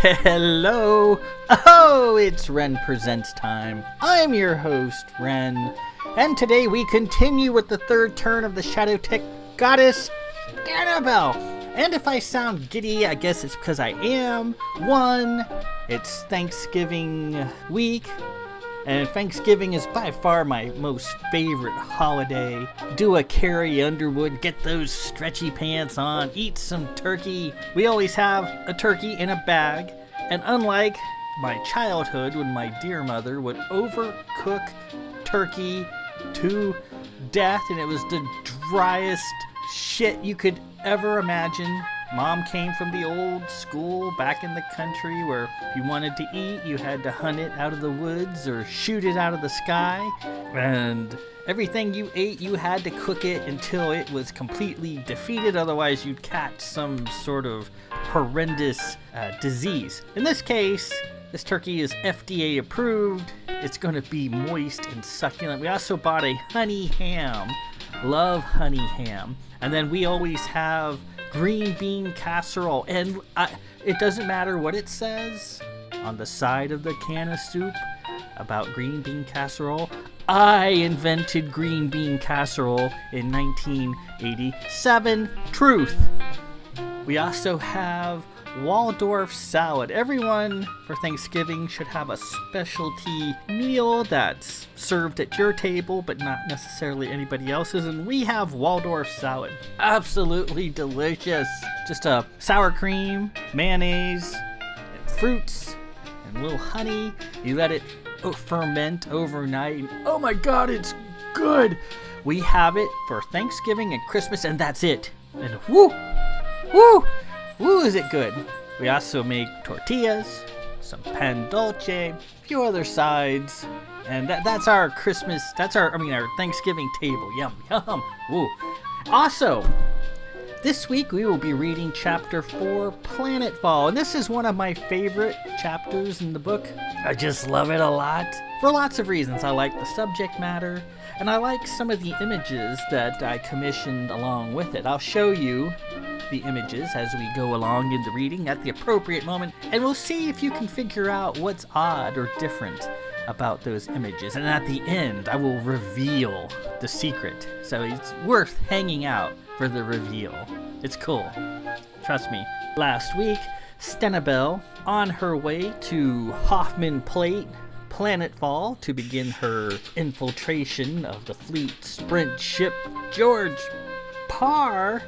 Hello! Oh, it's Ren Presents time. I'm your host, Ren, and today we continue with the third turn of the Shadow Tech Goddess, Stenibelle. And if I sound giddy, I guess it's because I am. One, it's Thanksgiving week, and Thanksgiving is by far my most favorite holiday. Do a Carrie Underwood, get those stretchy pants on, eat some turkey. We always have a turkey in a bag, and unlike my childhood when my dear mother would overcook turkey to death and it was the driest shit you could ever imagine. Mom came from the old school back in the country where if you wanted to eat, you had to hunt it out of the woods or shoot it out of the sky. And everything you ate, you had to cook it until it was completely defeated. Otherwise, you'd catch some sort of horrendous disease. In this case, this turkey is FDA approved. It's going to be moist and succulent. We also bought a honey ham. Love honey ham. And then we always have green bean casserole, and it doesn't matter what it says on the side of the can of soup about green bean casserole. I invented green bean casserole in 1987. Truth. We also have Waldorf salad. Everyone for Thanksgiving should have a specialty meal that's served at your table but not necessarily anybody else's, and we have Waldorf salad. Absolutely delicious. Just a sour cream, mayonnaise, and fruits, and a little honey. You let it ferment overnight, and oh my god, it's good. We have it for Thanksgiving and Christmas, and that's it. And woo is it good. We also make tortillas, some pan dulce, a few other sides, and that's our Christmas, our Thanksgiving table. Yum, yum, woo. Also, this week we will be reading chapter 4, Planetfall, and this is one of my favorite chapters in the book. I just love it a lot, for lots of reasons. I like the subject matter, and I like some of the images that I commissioned along with it. I'll show you the images as we go along in the reading at the appropriate moment, and we'll see if you can figure out what's odd or different about those images. And at the end, I will reveal the secret. So it's worth hanging out for the reveal. It's cool. Trust me. Last week, Stenibelle, on her way to Hoffman Plate, Planetfall, to begin her infiltration of the fleet sprint ship George Parry,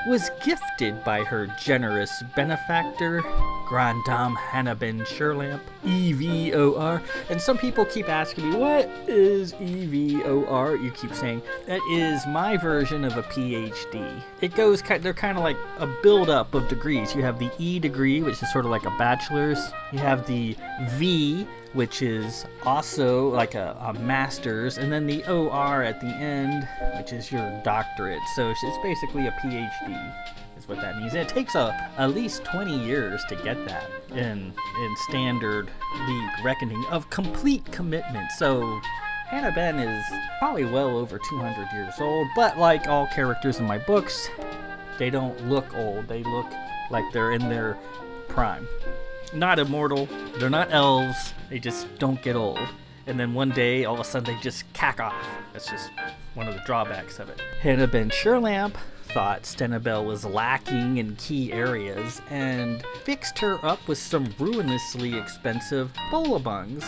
was gifted by her generous benefactor, Grand Dame Hannah Ben Sherlamp, EVOR. And some people keep asking me, what is EVOR? You keep saying, that is my version of a PhD. It goes, they're kind of like a build-up of degrees. You have the E degree, which is sort of like a bachelor's. You have the V, which is also like a master's, and then the OR at the end, which is your doctorate. So it's basically a PhD, is what that means. And it takes at least 20 years to get that in standard league reckoning of complete commitment. So Hannah Ben is probably well over 200 years old, but like all characters in my books, they don't look old. They look like they're in their prime. Not immortal, they're not elves, they just don't get old. And then one day, all of a sudden, they just cack off. That's just one of the drawbacks of it. Hannah Ben Sherlamp thought Stenibelle was lacking in key areas and fixed her up with some ruinously expensive bolabungs.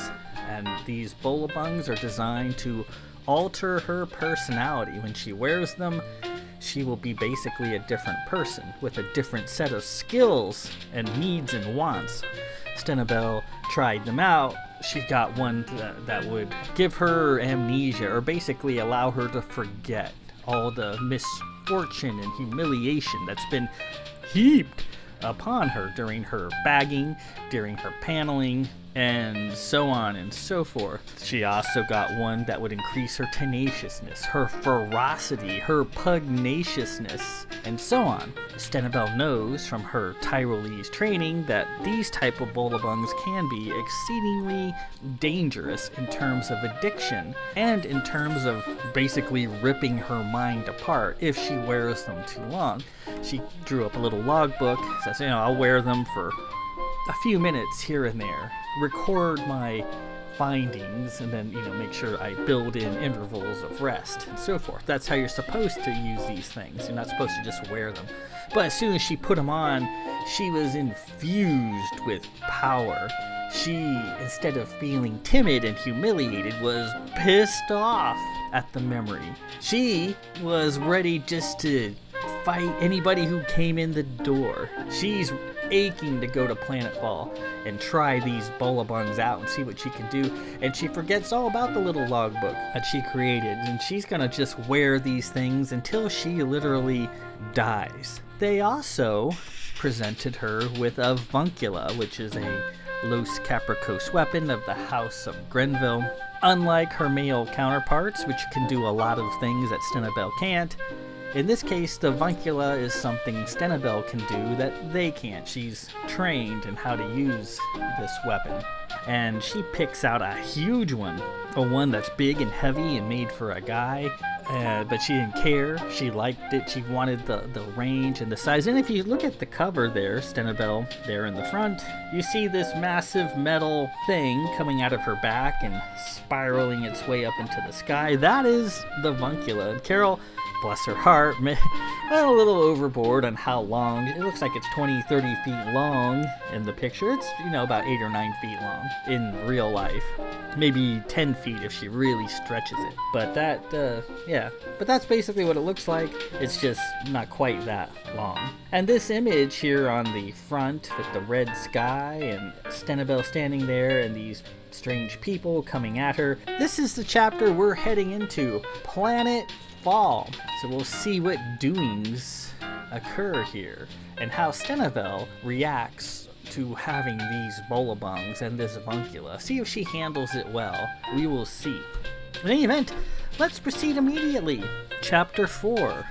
And these bolabungs are designed to alter her personality. When she wears them, she will be basically a different person with a different set of skills and needs and wants. Stenibelle tried them out. She got one that would give her amnesia, or basically allow her to forget all the misfortune and humiliation that's been heaped upon her during her bagging, during her paneling, and so on and so forth. She also got one that would increase her tenaciousness, her ferocity, her pugnaciousness, and so on. Stenibelle knows from her Tyrolese training that these type of bolabungs can be exceedingly dangerous in terms of addiction and in terms of basically ripping her mind apart if she wears them too long. She drew up a little logbook, says, I'll wear them for a few minutes here and there, record my findings, and then, make sure I build in intervals of rest and so forth. That's how you're supposed to use these things. You're not supposed to just wear them. But as soon as she put them on, she was infused with power. She, instead of feeling timid and humiliated, was pissed off at the memory. She was ready just to fight anybody who came in the door. She's aching to go to Planetfall and try these Bolabungs out and see what she can do. And she forgets all about the little logbook that she created. And she's gonna just wear these things until she literally dies. They also presented her with a Vuncula, which is a Los Capricos weapon of the House of Grenville. Unlike her male counterparts, which can do a lot of things that Stenibelle can't, in this case, the Vuncula is something Stenibelle can do that they can't. She's trained in how to use this weapon. And she picks out a huge one, a one that's big and heavy and made for a guy. But she didn't care. She liked it. She wanted the range and the size. And if you look at the cover there, Stenibelle there in the front, you see this massive metal thing coming out of her back and spiraling its way up into the sky. That is the Vuncula. And Carol, bless her heart, went a little overboard on how long. It looks like it's 20, 30 feet long in the picture. It's, about 8 or 9 feet long in real life. Maybe 10 feet if she really stretches it. But but that's basically what it looks like. It's just not quite that long. And this image here on the front with the red sky and Stenibelle standing there and these strange people coming at her. This is the chapter we're heading into, Planetfall. So we'll see what doings occur here and how Stenibelle reacts to having these Bolabungs and this Vuncula. See if she handles it well. We will see. In any event, let's proceed immediately. Chapter 4.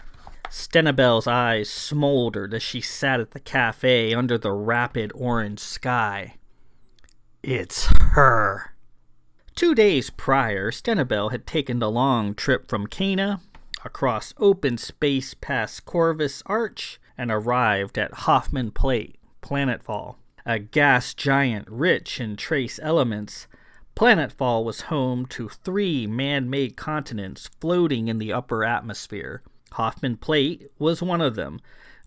Stenibelle's eyes smoldered as she sat at the cafe under the rapid orange sky. It's her. 2 days prior, Stenibelle had taken the long trip from Cana, across open space past Corvus Arch, and arrived at Hoffman Plate, Planetfall. A gas giant rich in trace elements, Planetfall was home to 3 man-made continents floating in the upper atmosphere. Hoffman Plate was one of them,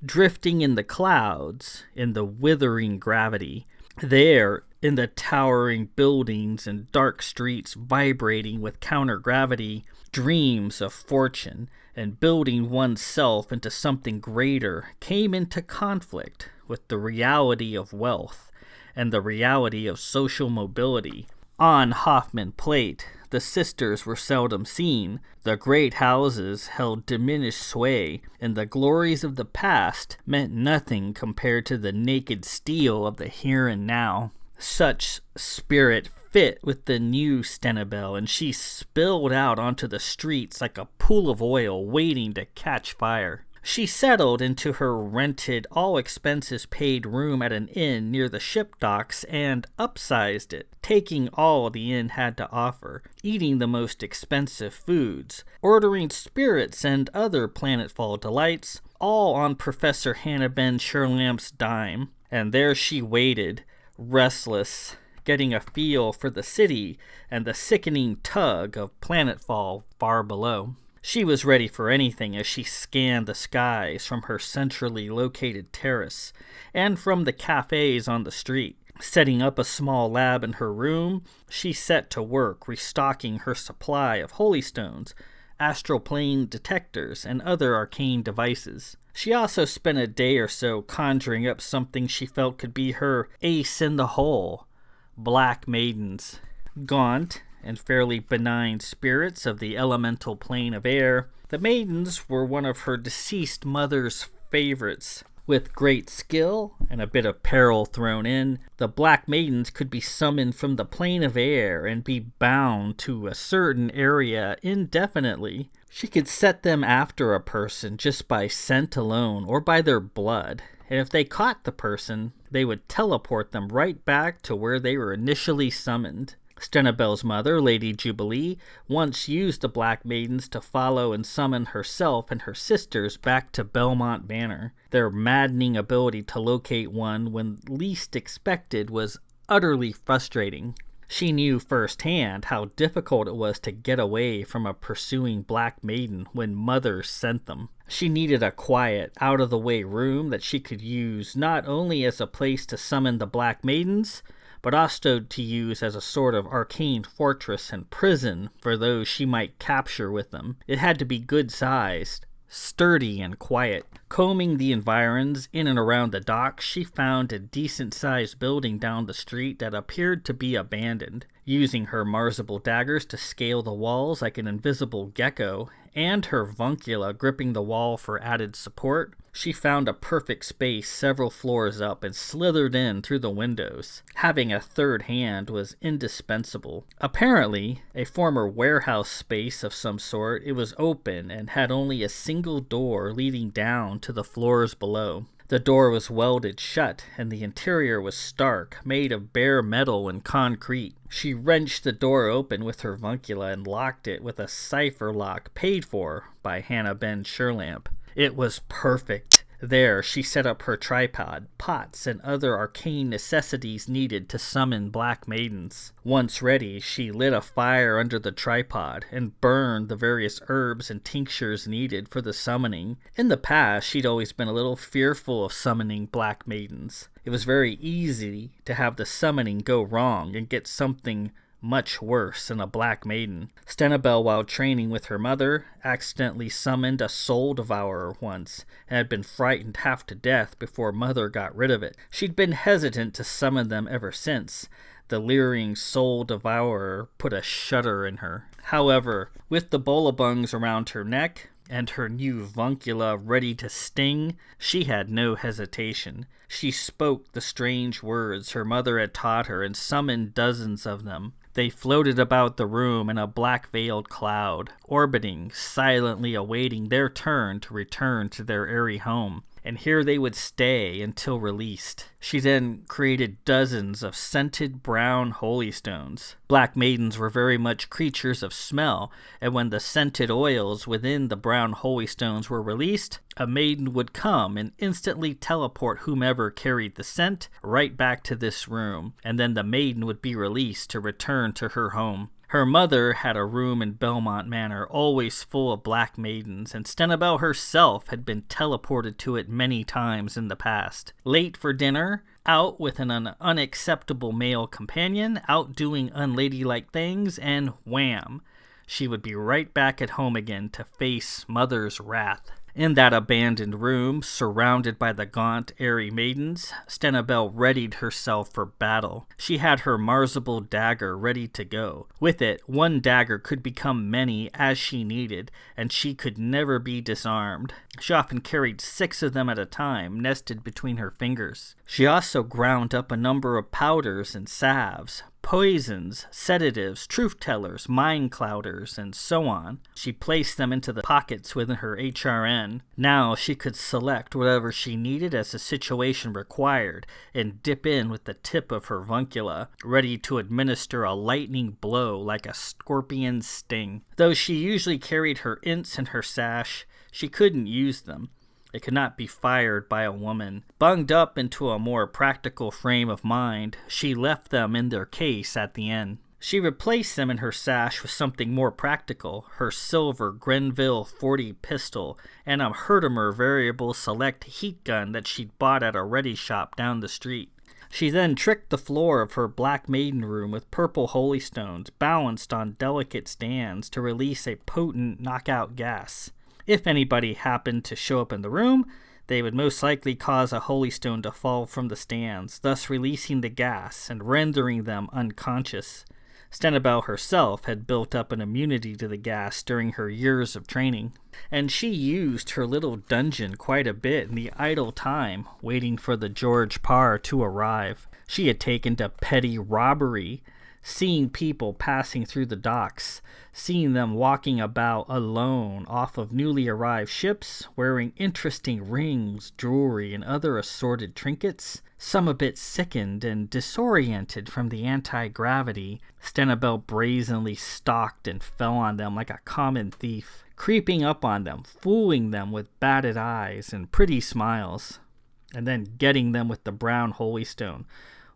drifting in the clouds, in the withering gravity. There, in the towering buildings and dark streets vibrating with counter-gravity, dreams of fortune and building oneself into something greater came into conflict with the reality of wealth and the reality of social mobility. On Hoffman Plate, the sisters were seldom seen. The great houses held diminished sway, and the glories of the past meant nothing compared to the naked steel of the here and now. Such spirit fit with the new Stenibelle, and she spilled out onto the streets like a pool of oil waiting to catch fire. She settled into her rented, all-expenses-paid room at an inn near the ship docks and upsized it, taking all the inn had to offer, eating the most expensive foods, ordering spirits and other Planetfall delights, all on Professor Hannah Ben Sherlamp's dime. And there she waited, restless, getting a feel for the city and the sickening tug of Planetfall far below. She was ready for anything as she scanned the skies from her centrally located terrace and from the cafes on the street. Setting up a small lab in her room, she set to work restocking her supply of holy stones, astral plane detectors, and other arcane devices. She also spent a day or so conjuring up something she felt could be her ace in the hole: black maidens. Gaunt and fairly benign spirits of the elemental plane of air, the maidens were one of her deceased mother's favorites. With great skill and a bit of peril thrown in, the black maidens could be summoned from the plane of air and be bound to a certain area indefinitely. She could set them after a person just by scent alone or by their blood, and if they caught the person, they would teleport them right back to where they were initially summoned. Stenibelle's mother, Lady Jubilee, once used the Black Maidens to follow and summon herself and her sisters back to Belmont Manor. Their maddening ability to locate one when least expected was utterly frustrating. She knew firsthand how difficult it was to get away from a pursuing Black Maiden when Mother sent them. She needed a quiet, out-of-the-way room that she could use not only as a place to summon the Black Maidens, but also to use as a sort of arcane fortress and prison for those she might capture with them. It had to be good-sized, sturdy, and quiet. Combing the environs in and around the docks, she found a decent-sized building down the street that appeared to be abandoned. Using her marzible daggers to scale the walls like an invisible gecko, and her vuncula gripping the wall for added support, she found a perfect space several floors up and slithered in through the windows. Having a third hand was indispensable. Apparently, a former warehouse space of some sort, it was open and had only a single door leading down to the floors below. The door was welded shut, and the interior was stark, made of bare metal and concrete. She wrenched the door open with her vuncula and locked it with a cipher lock paid for by Hannah Ben Sherlamp. It was perfect. There, she set up her tripod, pots, and other arcane necessities needed to summon Black Maidens. Once ready, she lit a fire under the tripod and burned the various herbs and tinctures needed for the summoning. In the past, she'd always been a little fearful of summoning Black Maidens. It was very easy to have the summoning go wrong and get something much worse than a Black Maiden. Stenibelle, while training with her mother, accidentally summoned a soul devourer once, and had been frightened half to death before Mother got rid of it. She'd been hesitant to summon them ever since. The leering soul devourer put a shudder in her. However, with the bolabungs around her neck, and her new vuncula ready to sting, she had no hesitation. She spoke the strange words her mother had taught her and summoned dozens of them. They floated about the room in a black-veiled cloud, orbiting, silently awaiting their turn to return to their airy home. And here they would stay until released. She then created dozens of scented brown holy stones. Black Maidens were very much creatures of smell, and when the scented oils within the brown holy stones were released, a maiden would come and instantly teleport whomever carried the scent right back to this room, and then the maiden would be released to return to her home. Her mother had a room in Belmont Manor always full of Black Maidens, and Stenibelle herself had been teleported to it many times in the past. Late for dinner, out with an unacceptable male companion, out doing unladylike things, and wham! She would be right back at home again to face Mother's wrath. In that abandoned room, surrounded by the gaunt, airy maidens, Stenibelle readied herself for battle. She had her marzible dagger ready to go. With it, one dagger could become many as she needed, and she could never be disarmed. She often carried 6 of them at a time, nested between her fingers. She also ground up a number of powders and salves, poisons, sedatives, truth-tellers, mind-clouders, and so on. She placed them into the pockets within her HRN. Now she could select whatever she needed as the situation required and dip in with the tip of her vuncula, ready to administer a lightning blow like a scorpion's sting. Though she usually carried her ints in her sash, she couldn't use them. It could not be fired by a woman. Bunged up into a more practical frame of mind, she left them in their case at the end. She replaced them in her sash with something more practical, her silver Grenville .40 pistol and a Herkimer variable select heat gun that she'd bought at a ready shop down the street. She then tricked the floor of her Black Maiden room with purple holy stones balanced on delicate stands to release a potent knockout gas. If anybody happened to show up in the room, they would most likely cause a holy stone to fall from the stands, thus releasing the gas and rendering them unconscious. Stenibelle herself had built up an immunity to the gas during her years of training, and she used her little dungeon quite a bit in the idle time waiting for the George Parry to arrive. She had taken to petty robbery, seeing people passing through the docks, seeing them walking about alone off of newly arrived ships, wearing interesting rings, jewelry, and other assorted trinkets, some a bit sickened and disoriented from the anti-gravity. Stenibelle brazenly stalked and fell on them like a common thief, creeping up on them, fooling them with batted eyes and pretty smiles, and then getting them with the brown holy stone,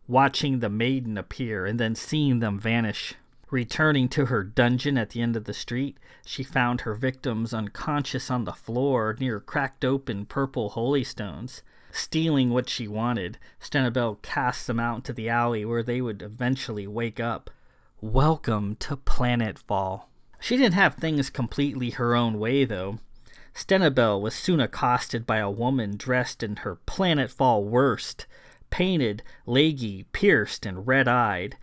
watching the maiden appear and then seeing them vanish. Returning to her dungeon at the end of the street, she found her victims unconscious on the floor near cracked open purple holy stones. Stealing what she wanted, Stenibelle cast them out into the alley where they would eventually wake up. Welcome to Planetfall. She didn't have things completely her own way, though. Stenibelle was soon accosted by a woman dressed in her Planetfall worst, painted, leggy, pierced, and red-eyed.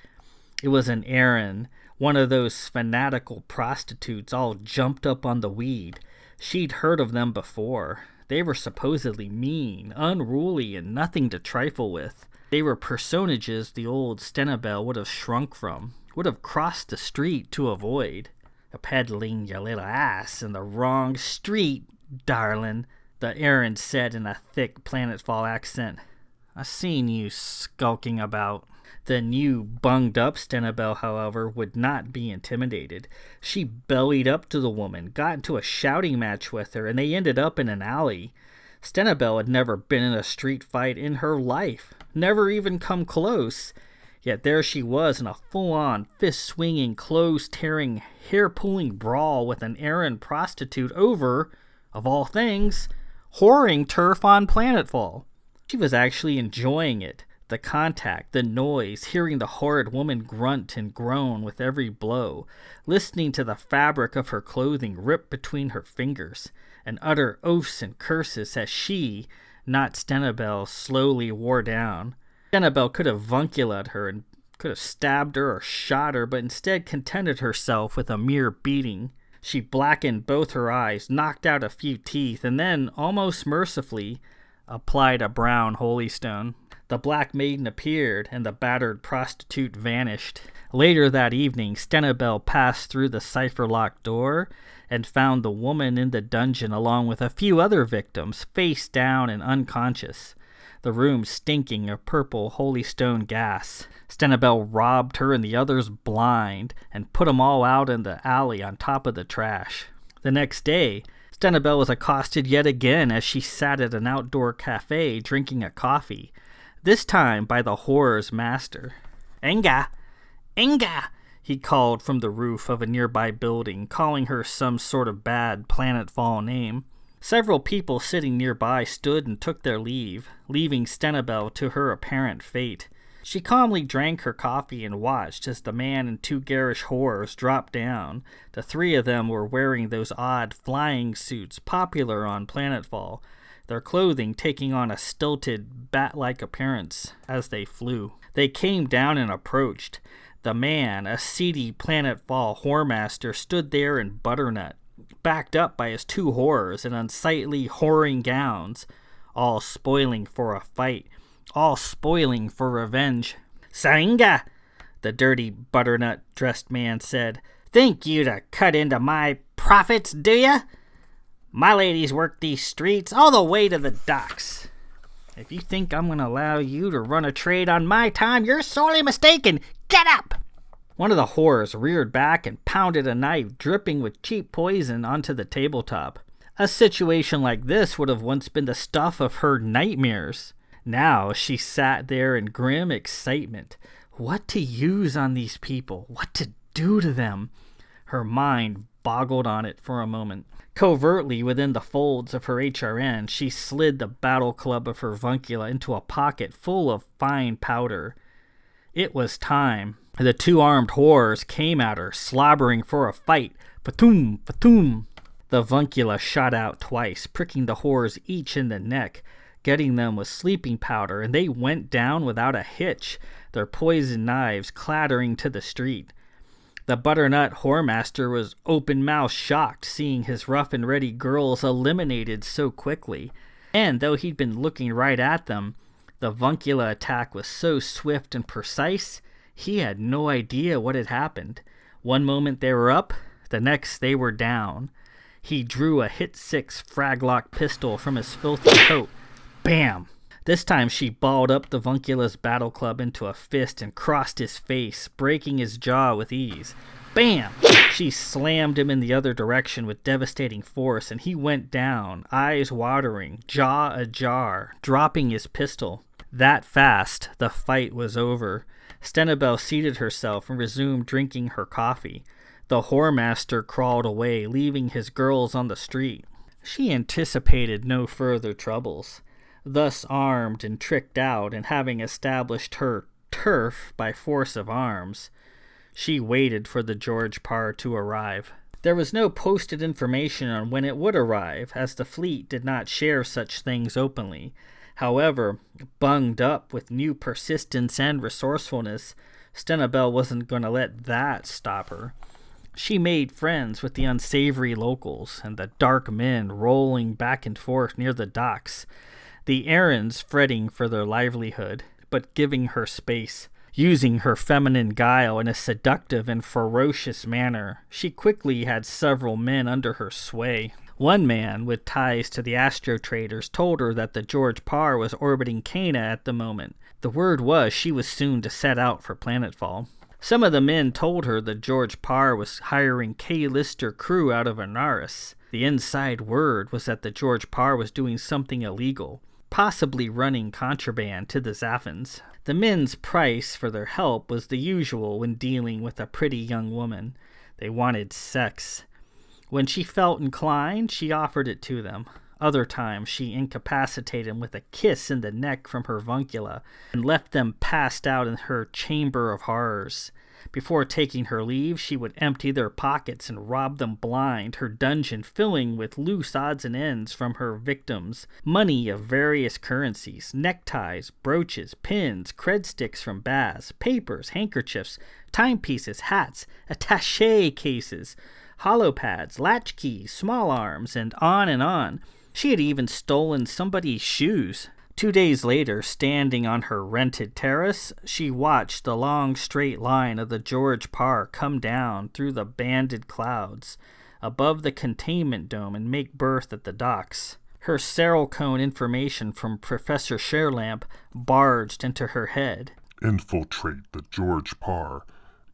It was an Erin, one of those fanatical prostitutes all jumped up on the weed. She'd heard of them before. They were supposedly mean, unruly, and nothing to trifle with. They were personages the old Stenibelle would have shrunk from, would have crossed the street to avoid. "Peddling your little ass in the wrong street, darling," the Erin said in a thick Planetfall accent. "I seen you skulking about." The new, bunged-up Stenibelle, however, would not be intimidated. She bellied up to the woman, got into a shouting match with her, and they ended up in an alley. Stenibelle had never been in a street fight in her life, never even come close. Yet there she was in a full-on, fist-swinging, clothes-tearing, hair-pulling brawl with an Erin prostitute over, of all things, whoring turf on Planetfall. She was actually enjoying it. The contact, the noise, hearing the horrid woman grunt and groan with every blow, listening to the fabric of her clothing rip between her fingers, and utter oaths and curses as she, not Stenibelle, slowly wore down. Stenibelle could have vunculated her and could have stabbed her or shot her, but instead contented herself with a mere beating. She blackened both her eyes, knocked out a few teeth, and then, almost mercifully, applied a brown holy stone. The Black Maiden appeared, and the battered prostitute vanished. Later that evening, Stenibelle passed through the cipher-locked door and found the woman in the dungeon along with a few other victims, face down and unconscious, the room stinking of purple holy stone gas. Stenibelle robbed her and the others blind and put them all out in the alley on top of the trash. The next day, Stenibelle was accosted yet again as she sat at an outdoor cafe drinking a coffee, this time by the horror's master. "Inga! Inga!" he called from the roof of a nearby building, calling her some sort of bad Planetfall name. Several people sitting nearby stood and took their leave, leaving Stenibelle to her apparent fate. She calmly drank her coffee and watched as the man and two garish horrors dropped down. The three of them were wearing those odd flying suits popular on Planetfall, their clothing taking on a stilted, bat-like appearance as they flew. They came down and approached. The man, a seedy Planetfall whoremaster, stood there in butternut, backed up by his two horrors in unsightly, whoring gowns, all spoiling for a fight, all spoiling for revenge. "Sainga!" the dirty, butternut-dressed man said. "Think you to cut into my profits, do ya? My ladies work these streets all the way to the docks. If you think I'm going to allow you to run a trade on my time, you're sorely mistaken. Get up!" One of the horrors reared back and pounded a knife dripping with cheap poison onto the tabletop. A situation like this would have once been the stuff of her nightmares. Now she sat there in grim excitement. What to use on these people? What to do to them? Her mind boggled on it for a moment. Covertly within the folds of her HRN, she slid the battle club of her vuncula into a pocket full of fine powder. It was time. The two armed horrors came at her, slobbering for a fight. Fatum! Fatum! The vuncula shot out twice, pricking the horrors each in the neck, getting them with sleeping powder, and they went down without a hitch, their poisoned knives clattering to the street. The butternut whoremaster was open-mouthed shocked, seeing his rough-and-ready girls eliminated so quickly. And though he'd been looking right at them, the vuncula attack was so swift and precise, He had no idea what had happened. One moment they were up, the next they were down. He drew a hit-6 fraglock pistol from his filthy coat. Bam! This time she balled up the Vuncula's battle club into a fist and crossed his face, breaking his jaw with ease. Bam! She slammed him in the other direction with devastating force, and he went down, eyes watering, jaw ajar, dropping his pistol. That fast, the fight was over. Stenibelle seated herself and resumed drinking her coffee. The whoremaster crawled away, leaving his girls on the street. She anticipated no further troubles. Thus armed and tricked out, and having established her turf by force of arms, she waited for the George Parry to arrive. There was no posted information on when it would arrive, as the fleet did not share such things openly. However, bunged up with new persistence and resourcefulness, Stenibelle wasn't going to let that stop her. She made friends with the unsavory locals and the dark men rolling back and forth near the docks, the errands fretting for their livelihood, but giving her space. Using her feminine guile in a seductive and ferocious manner, she quickly had several men under her sway. One man with ties to the Astro Traders told her that the George Parry was orbiting Cana at the moment. The word was she was soon to set out for Planetfall. Some of the men told her the George Parry was hiring K-lister crew out of Anaris. The inside word was that the George Parry was doing something illegal, possibly running contraband to the Zaffins. The men's price for their help was the usual when dealing with a pretty young woman. They wanted sex. When she felt inclined, she offered it to them. Other times, she incapacitated them with a kiss in the neck from her Vuncula and left them passed out in her chamber of horrors. Before taking her leave, she would empty their pockets and rob them blind, her dungeon filling with loose odds and ends from her victims, money of various currencies, neckties, brooches, pins, cred sticks from Baz, papers, handkerchiefs, timepieces, hats, attaché cases, hollow pads, latchkeys, small arms, and on and on. She had even stolen somebody's shoes. 2 days later, standing on her rented terrace, she watched the long straight line of the George Parry come down through the banded clouds above the containment dome and make berth at the docks. Her Cyril Cone information from Professor Sherlamp barged into her head. Infiltrate the George Parry.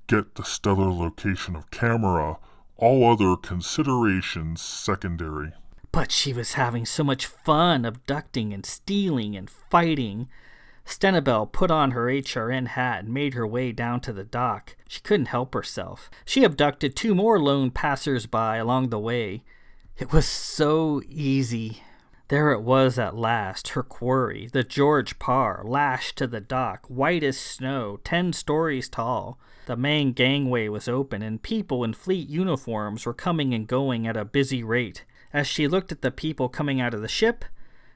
Get the stellar location of camera. All other considerations secondary. But she was having so much fun abducting and stealing and fighting. Stenibelle put on her HRN hat and made her way down to the dock. She couldn't help herself. She abducted 2 more lone passers-by along the way. It was so easy. There it was at last, her quarry, the George Parry, lashed to the dock, white as snow, 10 stories tall. The main gangway was open, and people in fleet uniforms were coming and going at a busy rate. As she looked at the people coming out of the ship,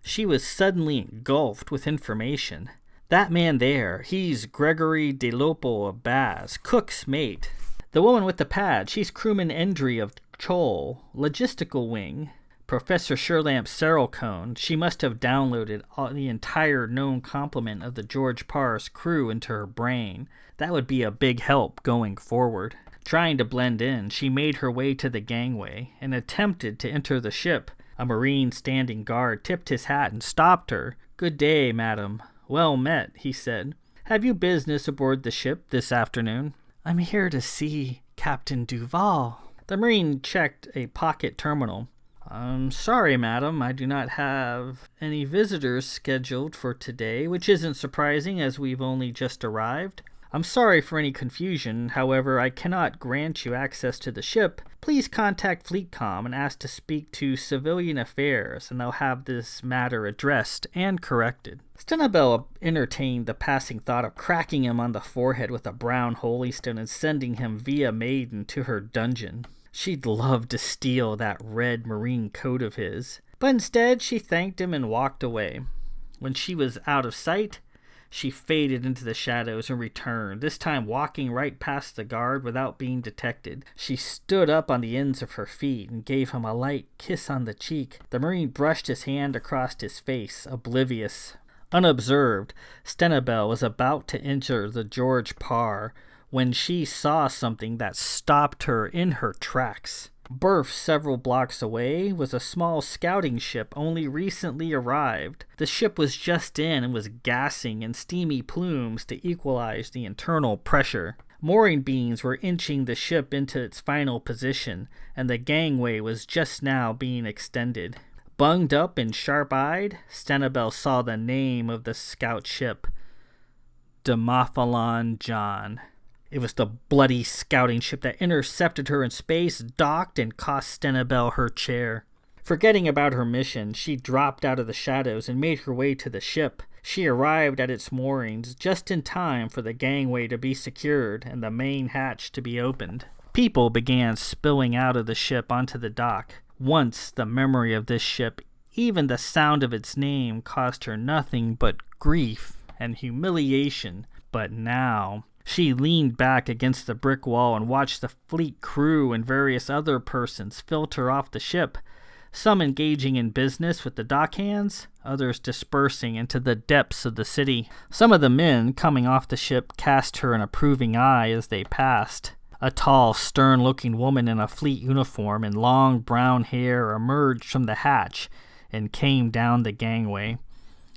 she was suddenly engulfed with information. That man there, he's Gregory DeLopo of Baz, cook's mate. The woman with the pad, she's crewman Endry of Chol, logistical wing. Professor Sherlamp's Cyril Cone, she must have downloaded the entire known complement of the George Parry's crew into her brain. That would be a big help going forward. Trying to blend in, she made her way to the gangway and attempted to enter the ship. A Marine standing guard tipped his hat and stopped her. "Good day, madam. Well met," he said. "Have you business aboard the ship this afternoon?" "I'm here to see Captain Duval." The Marine checked a pocket terminal. "I'm sorry, madam, I do not have any visitors scheduled for today, which isn't surprising as we've only just arrived. I'm sorry for any confusion, however, I cannot grant you access to the ship. Please contact FleetCom and ask to speak to Civilian Affairs, and they'll have this matter addressed and corrected." Stenibelle entertained the passing thought of cracking him on the forehead with a brown holy stone and sending him via Maiden to her dungeon. She'd love to steal that red marine coat of his. But instead, she thanked him and walked away. When she was out of sight, she faded into the shadows and returned, this time walking right past the guard without being detected. She stood up on the ends of her feet and gave him a light kiss on the cheek. The Marine brushed his hand across his face, oblivious. Unobserved, Stenibelle was about to enter the George Parry when she saw something that stopped her in her tracks. Berthed several blocks away was a small scouting ship only recently arrived. The ship was just in and was gassing in steamy plumes to equalize the internal pressure. Mooring beams were inching the ship into its final position, and the gangway was just now being extended. Bunged up and sharp-eyed, Stenibelle saw the name of the scout ship. Demophalon John. It was the bloody scouting ship that intercepted her in space, docked, and cost Stenibelle her chair. Forgetting about her mission, she dropped out of the shadows and made her way to the ship. She arrived at its moorings just in time for the gangway to be secured and the main hatch to be opened. People began spilling out of the ship onto the dock. Once the memory of this ship, even the sound of its name, caused her nothing but grief and humiliation. But now she leaned back against the brick wall and watched the fleet crew and various other persons filter off the ship, some engaging in business with the dockhands, others dispersing into the depths of the city. Some of the men coming off the ship cast her an approving eye as they passed. A tall, stern-looking woman in a fleet uniform and long brown hair emerged from the hatch and came down the gangway.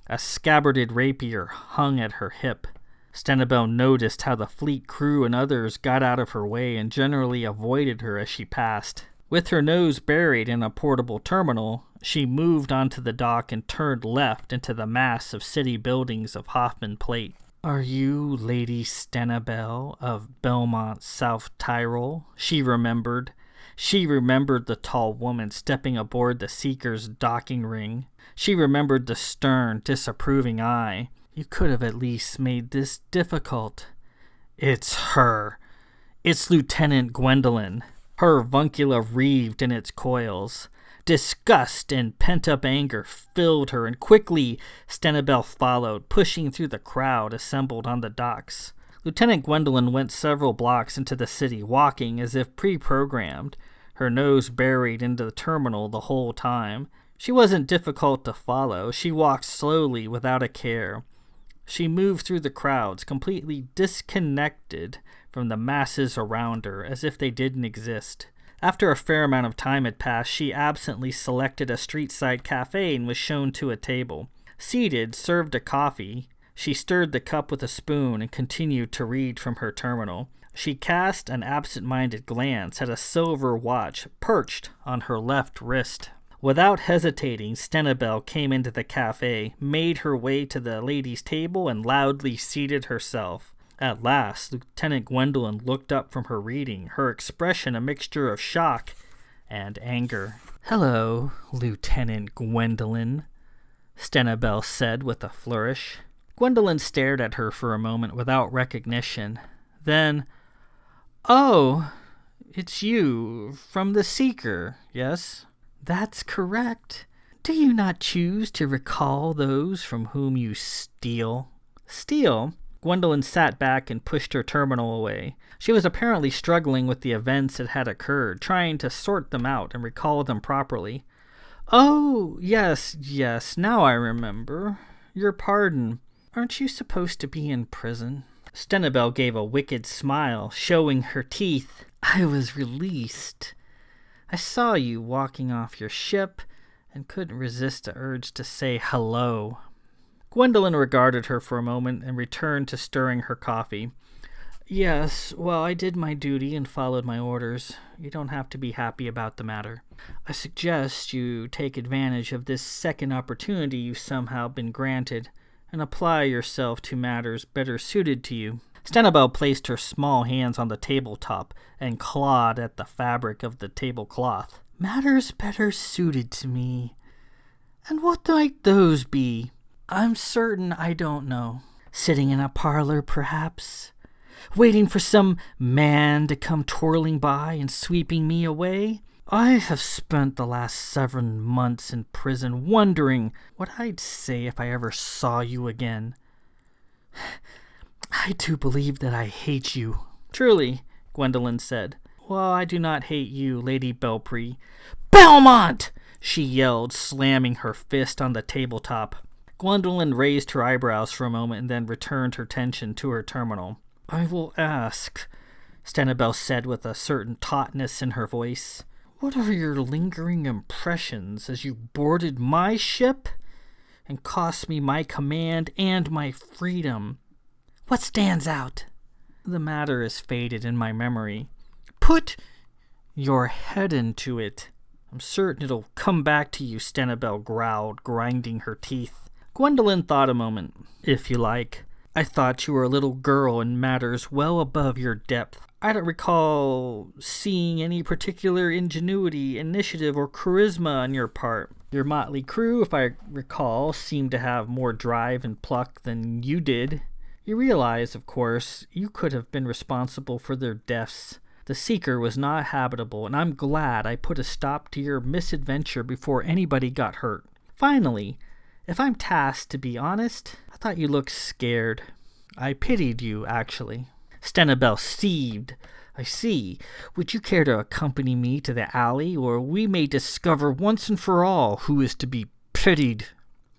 A scabbarded rapier hung at her hip. Stenibelle noticed how the fleet crew and others got out of her way and generally avoided her as she passed. With her nose buried in a portable terminal, she moved onto the dock and turned left into the mass of city buildings of Hoffman Plate. "Are you Lady Stenibelle of Belmont, South Tyrol?" She remembered. She remembered the tall woman stepping aboard the Seeker's docking ring. She remembered the stern, disapproving eye. "You could have at least made this difficult." It's her. It's Lieutenant Gwendolyn. Her vuncula reeved in its coils. Disgust and pent-up anger filled her, and quickly Stenibelle followed, pushing through the crowd assembled on the docks. Lieutenant Gwendolyn went several blocks into the city, walking as if pre-programmed, her nose buried into the terminal the whole time. She wasn't difficult to follow. She walked slowly, without a care. She moved through the crowds, completely disconnected from the masses around her, as if they didn't exist. After a fair amount of time had passed, she absently selected a street-side cafe and was shown to a table. Seated, served a coffee. She stirred the cup with a spoon and continued to read from her terminal. She cast an absent-minded glance at a silver watch perched on her left wrist. Without hesitating, Stenibelle came into the cafe, made her way to the ladies' table, and loudly seated herself. At last, Lieutenant Gwendolyn looked up from her reading, her expression a mixture of shock and anger. "Hello, Lieutenant Gwendolyn," Stenibelle said with a flourish. Gwendolyn stared at her for a moment without recognition. Then, "Oh, it's you, from the Seeker, yes?" "That's correct. Do you not choose to recall those from whom you steal?" "Steal?" Gwendolyn sat back and pushed her terminal away. She was apparently struggling with the events that had occurred, trying to sort them out and recall them properly. "Oh, yes, now I remember. Your pardon. Aren't you supposed to be in prison?" Stenibelle gave a wicked smile, showing her teeth. "I was released. I saw you walking off your ship and couldn't resist the urge to say hello." Gwendolyn regarded her for a moment and returned to stirring her coffee. "Yes, well, I did my duty and followed my orders. You don't have to be happy about the matter. I suggest you take advantage of this second opportunity you've somehow been granted and apply yourself to matters better suited to you." Stenibelle placed her small hands on the tabletop and clawed at the fabric of the tablecloth. "Matters better suited to me. And what might those be? I'm certain I don't know. Sitting in a parlor, perhaps? Waiting for some man to come twirling by and sweeping me away? I have spent the last 7 months in prison wondering what I'd say if I ever saw you again. I do believe that I hate you." "Truly," Gwendolyn said. "Well, I do not hate you, Lady Belpre." "Belmont!" she yelled, slamming her fist on the tabletop. Gwendolyn raised her eyebrows for a moment and then returned her attention to her terminal. "I will ask," Stenibelle said with a certain tautness in her voice, "what are your lingering impressions as you boarded my ship and cost me my command and my freedom? What stands out?" "The matter is faded in my memory." "Put your head into it. I'm certain it'll come back to you," Stenibelle growled, grinding her teeth. Gwendolyn thought a moment. "If you like. I thought you were a little girl in matters well above your depth. I don't recall seeing any particular ingenuity, initiative, or charisma on your part. Your motley crew, if I recall, seemed to have more drive and pluck than you did. You realize, of course, you could have been responsible for their deaths. The Seeker was not habitable, and I'm glad I put a stop to your misadventure before anybody got hurt. Finally, if I'm tasked to be honest, I thought you looked scared. I pitied you, actually." Stenibelle seethed. "I see. Would you care to accompany me to the alley, or we may discover once and for all who is to be pitied?"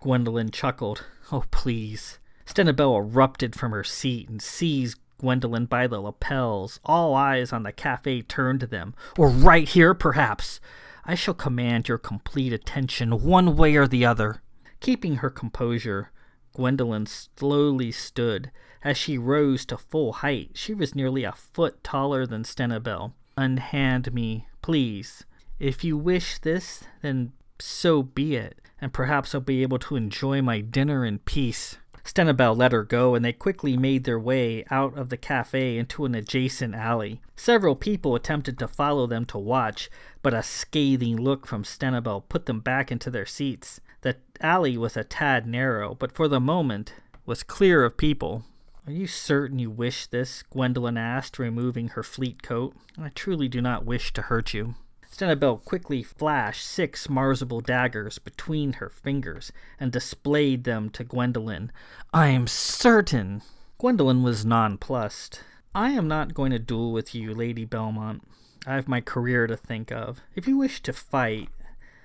Gwendolyn chuckled. "Oh, please." Stenibelle erupted from her seat and seized Gwendolyn by the lapels. All eyes on the cafe turned to them. "Or right here, perhaps. I shall command your complete attention one way or the other." Keeping her composure, Gwendolyn slowly stood. As she rose to full height, she was nearly a foot taller than Stenibelle. "Unhand me, please. If you wish this, then so be it, and perhaps I'll be able to enjoy my dinner in peace." Stenibelle let her go, and they quickly made their way out of the cafe into an adjacent alley. Several people attempted to follow them to watch, but a scathing look from Stenibelle put them back into their seats. The alley was a tad narrow, but for the moment was clear of people. "Are you certain you wish this?" Gwendolyn asked, removing her fleet coat. "I truly do not wish to hurt you." Stenibelle quickly flashed 6 marzible daggers between her fingers and displayed them to Gwendolyn. "I am certain." Gwendolyn was nonplussed. "I am not going to duel with you, Lady Belmont. I have my career to think of. If you wish to fight,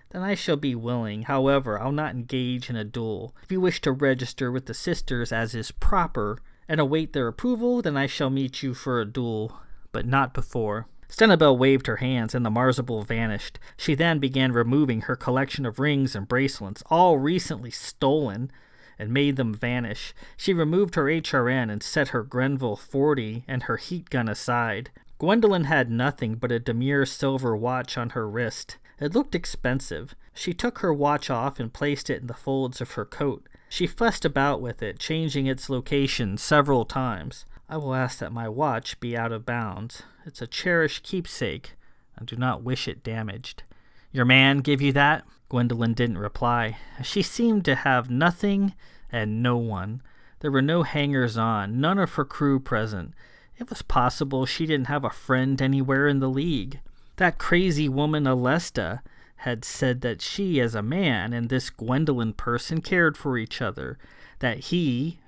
then I shall be willing. However, I'll not engage in a duel. If you wish to register with the sisters as is proper and await their approval, then I shall meet you for a duel, but not before." Stenibelle waved her hands, and the marzible vanished. She then began removing her collection of rings and bracelets, all recently stolen, and made them vanish. She removed her HRN and set her Grenville 40 and her heat gun aside. Gwendolyn had nothing but a demure silver watch on her wrist. It looked expensive. She took her watch off and placed it in the folds of her coat. She fussed about with it, changing its location several times. "I will ask that my watch be out of bounds. It's a cherished keepsake. I do not wish it damaged." "Your man give you that?" Gwendolyn didn't reply. She seemed to have nothing and no one. There were no hangers-on, none of her crew present. It was possible she didn't have a friend anywhere in the League. That crazy woman Alesta had said that she, as a man, and this Gwendolyn person cared for each other, that she,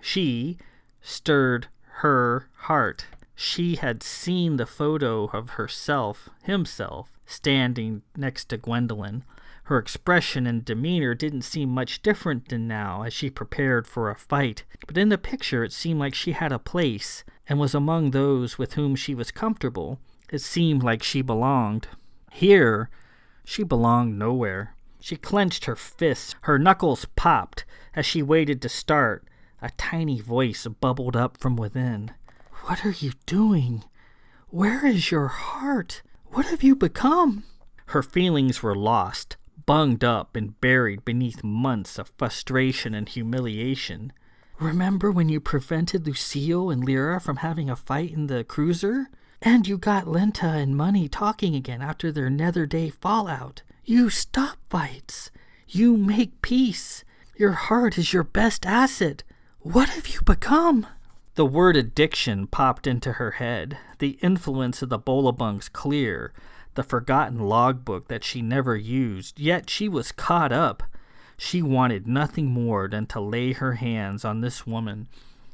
stirred her heart. She had seen the photo of himself, standing next to Gwendolyn. Her expression and demeanor didn't seem much different than now as she prepared for a fight, but in the picture it seemed like she had a place and was among those with whom she was comfortable. It seemed like she belonged. Here, she belonged nowhere. She clenched her fists. Her knuckles popped. As she waited to start, a tiny voice bubbled up from within. "What are you doing? Where is your heart? What have you become?" Her feelings were lost, bunged up and buried beneath months of frustration and humiliation. "Remember when you prevented Lucille and Lyra from having a fight in the cruiser? And you got Lenta and Money talking again after their Nether Day fallout. You stop fights. You make peace. Your heart is your best asset. What have you become?" The word addiction popped into her head. The influence of the Bolabunks clear. The forgotten logbook that she never used. Yet she was caught up. She wanted nothing more than to lay her hands on this woman.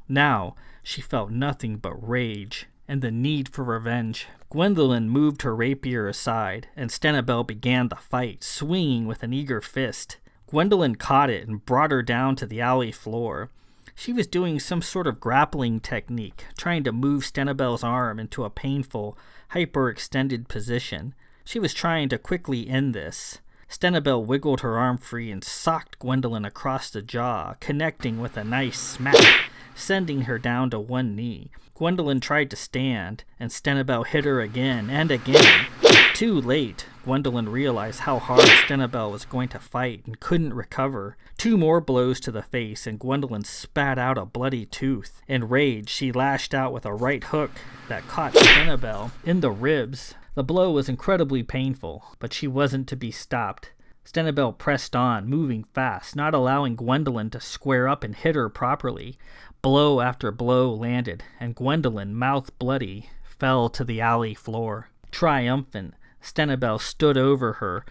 Now she felt nothing but rage and the need for revenge. Gwendolyn moved her rapier aside, and Stenibelle began the fight, swinging with an eager fist. Gwendolyn caught it and brought her down to the alley floor. She was doing some sort of grappling technique, trying to move Stenibelle's arm into a painful, hyperextended position. She was trying to quickly end this. Stenibelle wiggled her arm free and socked Gwendolyn across the jaw, connecting with a nice smack, sending her down to one knee. Gwendolyn tried to stand, and Stenibelle hit her again and again. Too late, Gwendolyn realized how hard Stenibelle was going to fight and couldn't recover. 2 more blows to the face, and Gwendolyn spat out a bloody tooth. In rage, she lashed out with a right hook that caught Stenibelle in the ribs. The blow was incredibly painful, but she wasn't to be stopped. Stenibelle pressed on, moving fast, not allowing Gwendolyn to square up and hit her properly. Blow after blow landed, and Gwendolyn, mouth bloody, fell to the alley floor. Triumphant, Stenibelle stood over her.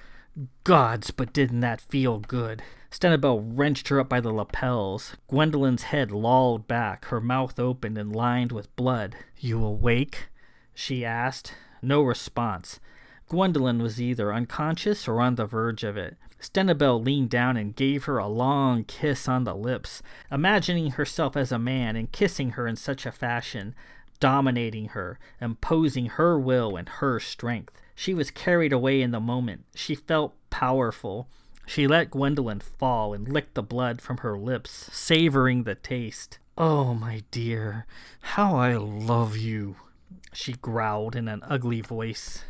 Gods, but didn't that feel good? Stenibelle wrenched her up by the lapels. Gwendolyn's head lolled back, her mouth open and lined with blood. "You awake?" she asked. No response. Gwendolyn was either unconscious or on the verge of it. Stenibelle leaned down and gave her a long kiss on the lips, imagining herself as a man and kissing her in such a fashion, dominating her, imposing her will and her strength. She was carried away in the moment. She felt powerful. She let Gwendolyn fall and licked the blood from her lips, savoring the taste. "Oh, my dear, how I love you," she growled in an ugly voice.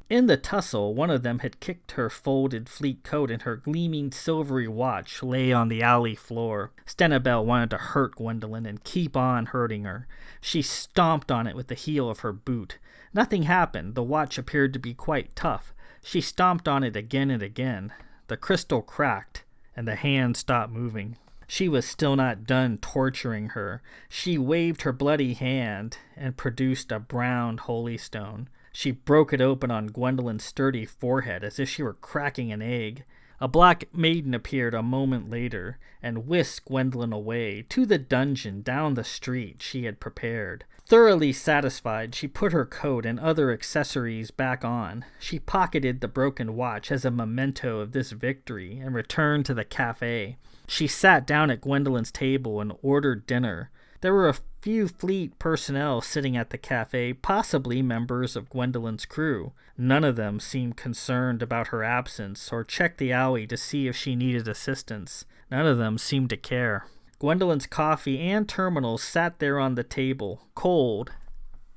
In the tussle, one of them had kicked her folded fleet coat, and her gleaming silvery watch lay on the alley floor. Stenibelle wanted to hurt Gwendolyn and keep on hurting her. She stomped on it with the heel of her boot. Nothing happened. The watch appeared to be quite tough. She stomped on it again and again. The crystal cracked, and the hand stopped moving. She was still not done torturing her. She waved her bloody hand and produced a brown holy stone. She broke it open on Gwendolyn's sturdy forehead as if she were cracking an egg. A black maiden appeared a moment later and whisked Gwendolyn away to the dungeon down the street she had prepared. Thoroughly satisfied, she put her coat and other accessories back on. She pocketed the broken watch as a memento of this victory and returned to the cafe. She sat down at Gwendolyn's table and ordered dinner. There were a few fleet personnel sitting at the cafe, possibly members of Gwendolyn's crew. None of them seemed concerned about her absence or checked the alley to see if she needed assistance. None of them seemed to care. Gwendolyn's coffee and terminals sat there on the table, cold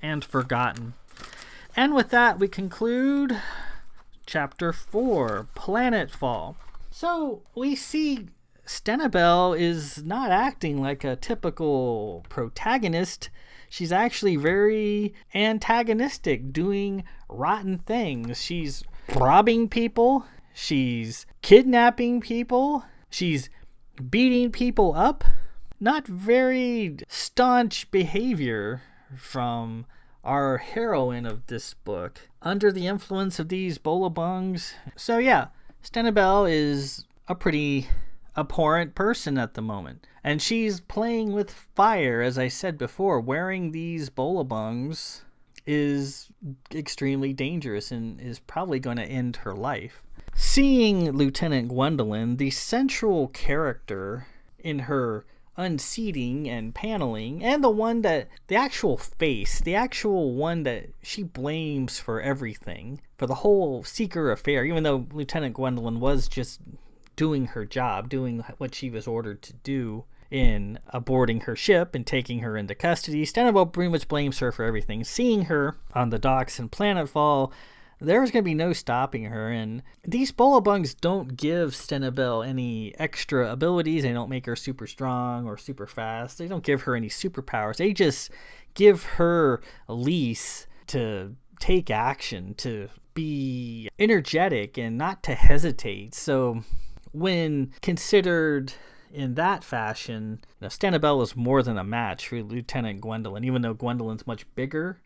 and forgotten. And with that, we conclude Chapter 4, Planetfall. So we see Stenibelle is not acting like a typical protagonist. She's actually very antagonistic, doing rotten things. She's robbing people. She's kidnapping people. She's beating people up. Not very staunch behavior from our heroine of this book. Under the influence of these bolabungs. So yeah, Stenibelle is a pretty abhorrent person at the moment, and she's playing with fire. As I said before, wearing these bolabungs is extremely dangerous and is probably going to end her life. Seeing Lieutenant Gwendolyn, the central character in her unseating and paneling, and the actual face, the actual one that she blames for everything, for the whole Seeker affair, even though Lieutenant Gwendolyn was just doing her job, doing what she was ordered to do in aborting her ship and taking her into custody. Stenibelle pretty much blames her for everything. Seeing her on the docks in Planetfall, there's going to be no stopping her, and these bolabungs don't give Stenibelle any extra abilities. They don't make her super strong or super fast. They don't give her any superpowers. They just give her a leash to take action, to be energetic and not to hesitate. So when considered in that fashion, Stenibelle is more than a match for Lieutenant Gwendolyn, even though Gwendolyn's much bigger,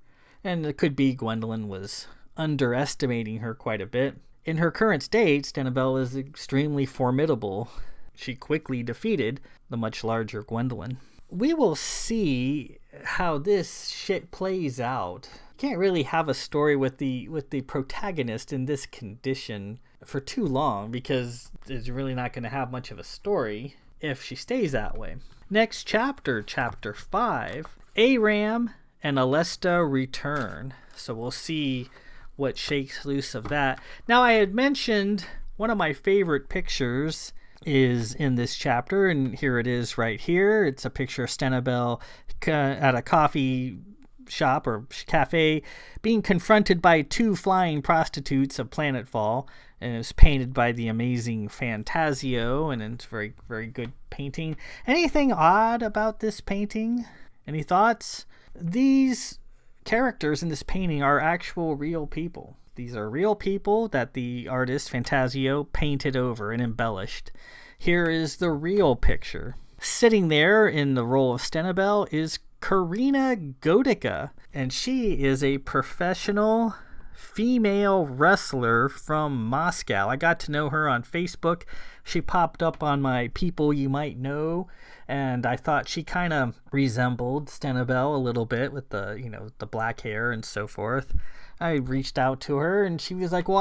and it could be Gwendolyn was underestimating her quite a bit. In her current state, Stenibelle is extremely formidable. She quickly defeated the much larger Gwendolyn. We will see how this shit plays out. Can't really have a story with the protagonist in this condition for too long, because it's really not going to have much of a story if she stays that way. Next chapter, chapter 5, Aram and Alesta return. So we'll see what shakes loose of that. Now, I had mentioned one of my favorite pictures is in this chapter, and here it is right here. It's a picture of Stenibelle at a coffee shop or cafe being confronted by 2 flying prostitutes of Planetfall, and it's painted by the amazing Fantasio, and it's very, very good painting. Anything odd about this painting? Any thoughts? These characters in this painting are actual real people. These are real people that the artist Fantasio painted over and embellished. Here is the real picture. Sitting there in the role of Stenibelle is Karina Godica, and she is a professional female wrestler from Moscow. I got to know her on Facebook. She popped up on my People You Might Know, and I thought she kind of resembled Stenibelle a little bit with the black hair and so forth. I reached out to her, and she was like, "Well,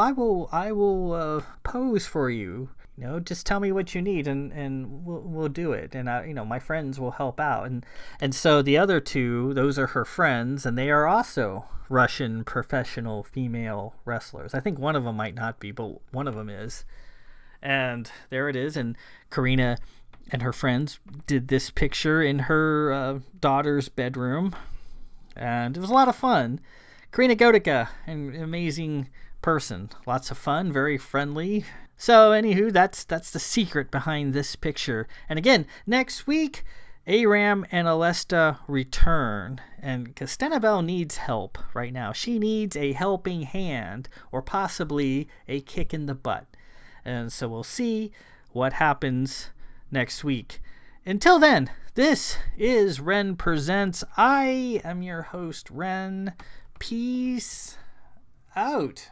I will pose for you. Just tell me what you need, and we'll do it. And my friends will help out." And so the other 2, those are her friends, and they are also Russian professional female wrestlers. I think one of them might not be, but one of them is. And there it is. And Karina and her friends did this picture in her daughter's bedroom, and it was a lot of fun. Karina Godica, an amazing person, lots of fun, very friendly. So anywho, that's the secret behind this picture. And again, next week, Aram and Alesta return, and because Stenibelle needs help right now. She needs a helping hand, or possibly a kick in the butt. And so we'll see what happens next week. Until then, this is Ren Presents. I am your host, Ren. Peace out.